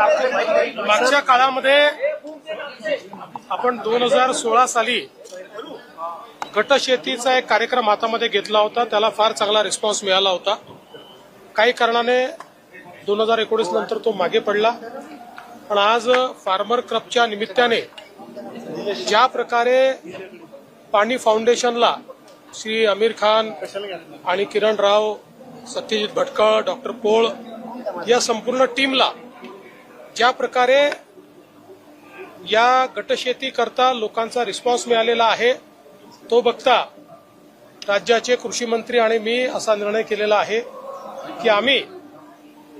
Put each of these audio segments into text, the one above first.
मागच्या काळामध्ये आपण 2016 साली गटशेतीचा एक कार्यक्रम हातामध्ये घेतला होता. त्याला फार चांगला रिस्पॉन्स मिळाला होता. काही कारणाने 2019 नंतर तो मागे पडला. पण आज फार्मर क्रबच्या निमित्ताने ज्या प्रकारे पाणी फाउंडेशनला श्री आमिर खान आणि किरण राव, सत्यजित भटकळ, डॉक्टर पोळ या संपूर्ण टीमला ज्या प्रकारे या गटशेती करता लोकांचा रिस्पॉन्स मिळालेला आहे, तो बघता राज्याचे कृषी मंत्री आणि मी असा निर्णय केलेला आहे की आम्ही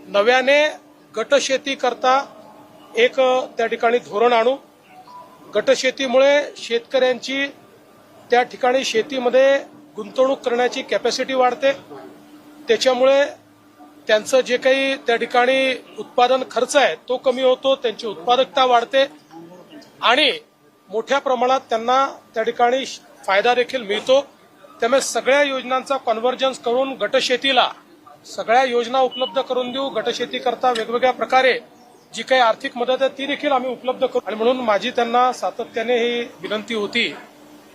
नव्याने गटशेती करता एक त्या ठिकाणी धोरण आणू. गटशेतीमुळे शेतकऱ्यांची त्या ठिकाणी शेतीमध्ये गुंतवणूक करण्याची कॅपॅसिटी वाढते. त्याच्यामुळे त्यांचं जे काही त्या ठिकाणी उत्पादन खर्च आहे तो कमी होतो, त्यांची उत्पादकता वाढते आणि मोठ्या प्रमाणात त्यांना त्या ठिकाणी फायदा देखील मिळतो. त्यामुळे सगळ्या योजनांचा कन्व्हर्जन्स करून गटशेतीला सगळ्या योजना उपलब्ध करून देऊ. गटशेती करता वेगवेगळ्या प्रकारे जी काही आर्थिक मदत आहे ती देखील आम्ही उपलब्ध करू. आणि म्हणून माझी त्यांना सातत्याने ही विनंती होती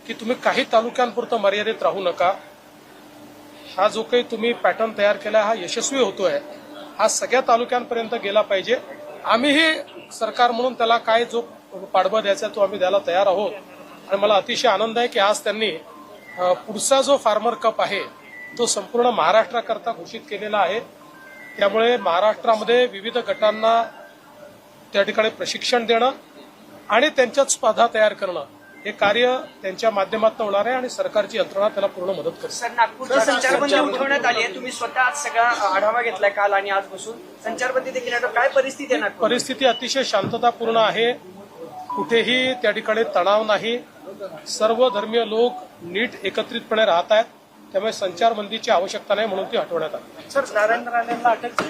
की तुम्ही काही तालुक्यांपुरतं मर्यादित राहू नका. हा जो काही तुम्ही पॅटर्न तयार केला हा यशस्वी होतोय, हा सगळ्या तालुक्यांपर्यंत गेला पाहिजे. आम्हीही सरकार म्हणून त्याला काय जो पाठबळ द्यायचा तो आम्ही द्यायला तयार आहोत. आणि मला अतिशय आनंद आहे की आज त्यांनी पुढचा जो फार्मर कप आहे तो संपूर्ण महाराष्ट्राकरता घोषित केलेला आहे. त्यामुळे महाराष्ट्रामध्ये विविध गटांना त्या ठिकाणी प्रशिक्षण देणं आणि त्यांच्यात स्पर्धा तयार करणं हे कार्य त्यांच्या माध्यमातून होणार आहे आणि सरकारची यंत्रणा त्याला पूर्ण मदत करते. सर, नागपूरची संचारबंदी उठवण्यात आली आहे. तुम्ही स्वतः आज सगळा आढावा घेतलाय काल आणि आज बसून. संचारबंदी देखील आहे, काय परिस्थिती आहे नागपूर? परिस्थिती अतिशय शांततापूर्ण आहे. कुठेही त्या ठिकाणी तणाव नाही. सर्व धर्मीय लोक नीट एकत्रितपणे राहत आहेत. त्यामुळे संचारबंदीची आवश्यकता नाही म्हणून ती हटवण्यात आली. सर, नारायण राणेंना अटक